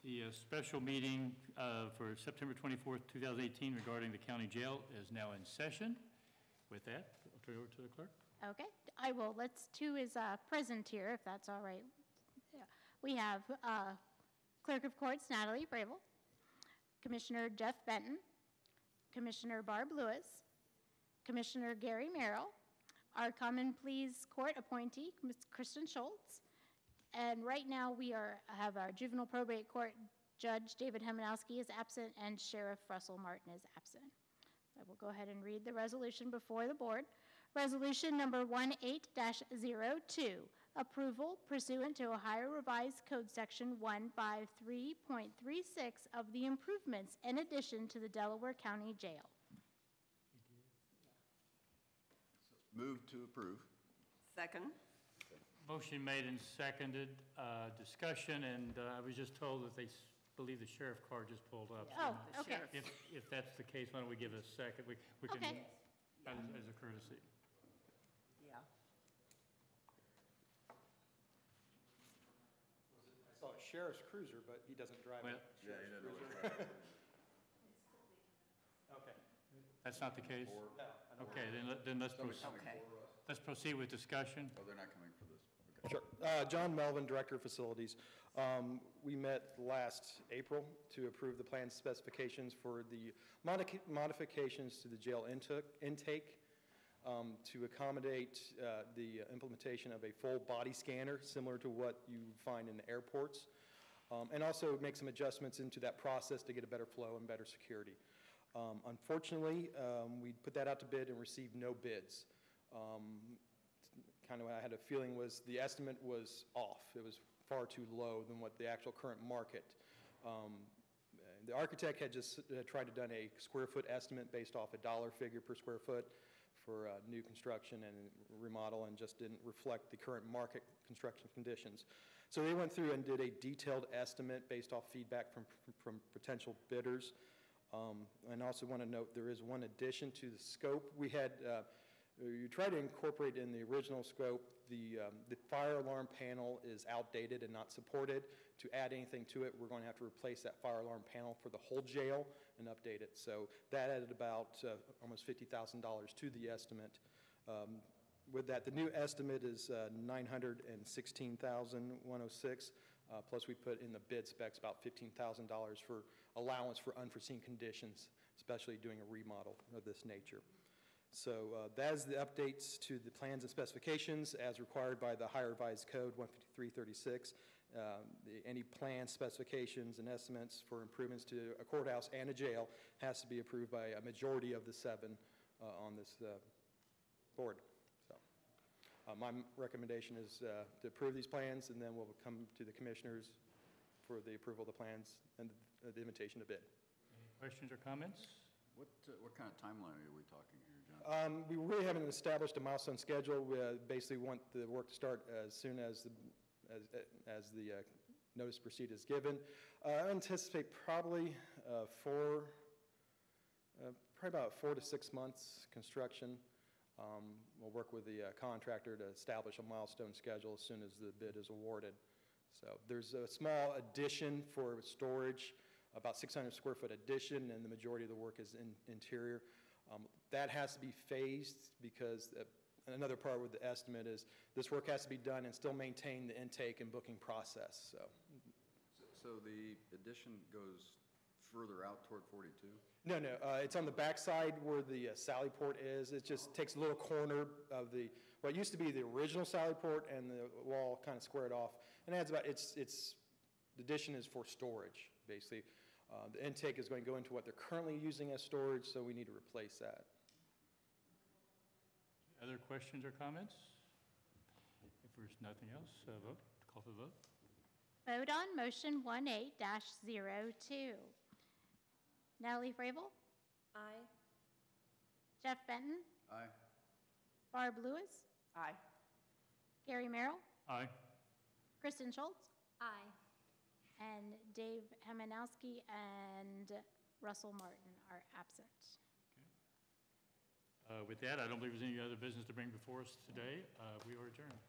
The special meeting for September 24th, 2018 regarding the county jail is now in session. With that, I'll turn it over to the clerk. Okay, I will. Two is present here, if that's all right. Yeah. We have Clerk of Courts Natalie Bravel, Commissioner Jeff Benton, Commissioner Barb Lewis, Commissioner Gary Merrill, our Common Pleas Court appointee, Ms. Kristen Schultz, and right now we have our Juvenile Probate Court Judge David Hemanowski is absent and Sheriff Russell Martin is absent. I will go ahead and read the resolution before the board. Resolution number 18-02, approval pursuant to Ohio Revised Code Section 153.36 of the improvements in addition to the Delaware County Jail. Move to approve. Second. Motion made and seconded. Discussion, and I was just told that they believe the sheriff car just pulled up. Oh, okay. If that's the case, why don't we give it a second? We can, okay. As a courtesy. Yeah. I saw a sheriff's cruiser, but he doesn't drive it. Yeah, he doesn't drive it. Okay. That's not the case? No, okay, then let's proceed. Okay. Let's proceed with discussion. Oh, they're not coming for this. Okay. Sure. John Melvin, Director of Facilities. We met last April to approve the plan specifications for the modifications to the jail intake to accommodate the implementation of a full body scanner, similar to what you find in the airports, and also make some adjustments into that process to get a better flow and better security. Unfortunately, we put that out to bid and received no bids. Kind of what I had a feeling was the estimate was off. It was far too low than what the actual current market. The architect had just tried to done a square foot estimate based off a dollar figure per square foot for new construction and remodel, and just didn't reflect the current market construction conditions. So they went through and did a detailed estimate based off feedback from potential bidders. And also want to note there is one addition to the scope. We had, you try to incorporate in the original scope, the fire alarm panel is outdated and not supported. To add anything to it, we're going to have to replace that fire alarm panel for the whole jail and update it. So that added about almost $50,000 to the estimate. With that, the new estimate is $916,106. Plus we put in the bid specs about $15,000 for allowance for unforeseen conditions, especially doing a remodel of this nature. So that is the updates to the plans and specifications as required by the Ohio Revised Code 153.36. Any plan specifications and estimates for improvements to a courthouse and a jail has to be approved by a majority of the 7 on this board. My recommendation is to approve these plans, and then we'll come to the commissioners for the approval of the plans and the invitation to bid. Any questions or comments? What kind of timeline are we talking here, John? We really haven't established a milestone schedule. We basically want the work to start as soon as the notice to proceed is given. I anticipate probably about 4 to 6 months construction. We'll work with the contractor to establish a milestone schedule as soon as the bid is awarded. So there's a small addition for storage, about 600 square foot addition, and the majority of the work is in interior. That has to be phased because another part with the estimate is this work has to be done and still maintain the intake and booking process. So the addition goes further out toward 42? No, it's on the back side where the sally port is. It just takes a little corner of what used to be the original sally port, and the wall kind of squared off. And it adds about, the addition is for storage, basically. The intake is going to go into what they're currently using as storage, so we need to replace that. Other questions or comments? If there's nothing else, vote. Call for the vote. Vote on motion 18-02. Natalie Fravel? Aye. Jeff Benton? Aye. Barb Lewis? Aye. Gary Merrill? Aye. Kristen Schultz? Aye. And Dave Hemanowski and Russell Martin are absent. Okay. With that, I don't believe there's any other business to bring before us today. We are adjourned.